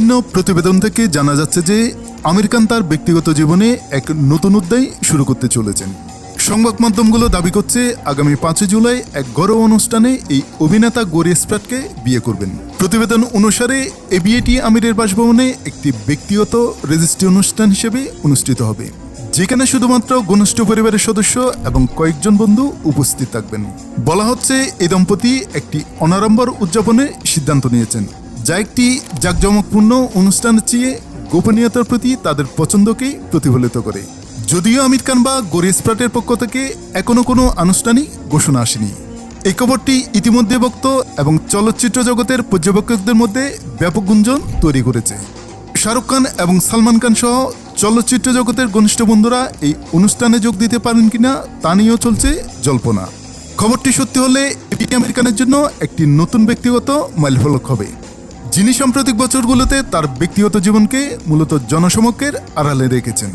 বিভিন্ন প্রতিবেদন থেকে জানা যাচ্ছে যে আমির খান তার ব্যক্তিগত জীবনে এক নতুন অধ্যায় শুরু করতে চলেছেন। সংবাদ মাধ্যমগুলো দাবি করছে আগামী 5 জুলাই এক ঘরোয়া অনুষ্ঠানে এই অভিনেতা গৌরী স্প্রাটকে বিয়ে করবেন। প্রতিবেদন অনুসারে এই বিয়েটি আমিরের বাসভবনে একটি ব্যক্তিগত রেজিস্ট্রি অনুষ্ঠান হিসেবে অনুষ্ঠিত হবে, যেখানে শুধুমাত্র ঘনিষ্ঠ পরিবারের সদস্য এবং কয়েকজন বন্ধু উপস্থিত থাকবেন। বলা হচ্ছে এই দম্পতি একটি অনাড়ম্বর উদযাপনের সিদ্ধান্ত নিয়েছেন, যা একটি জাঁকজমকপূর্ণ অনুষ্ঠানের চেয়ে গোপনীয়তার প্রতি তাদের পছন্দকেই প্রতিফলিত করে। যদিও আমির খান বা গৌরী স্প্রাটের পক্ষ থেকে এখনো কোনো আনুষ্ঠানিক ঘোষণা আসেনি, এই খবরটি ইতিমধ্যে ভক্ত এবং চলচ্চিত্র জগতের পর্যবেক্ষকদের মধ্যে ব্যাপক গুঞ্জন তৈরি করেছে। শাহরুখ খান এবং সালমান খান সহ চলচ্চিত্র জগতের ঘনিষ্ঠ বন্ধুরা এই অনুষ্ঠানে যোগ দিতে পারেন কিনা তা নিয়েও চলছে জল্পনা। খবরটি সত্যি হলে এটি আমির খানের জন্য একটি নতুন ব্যক্তিগত মাইলফলক হবে, যিনি সাম্প্রতিক বছরগুলোতে তার ব্যক্তিগত জীবনকে মূলত জনসমক্ষের আড়ালে রেখেছেন।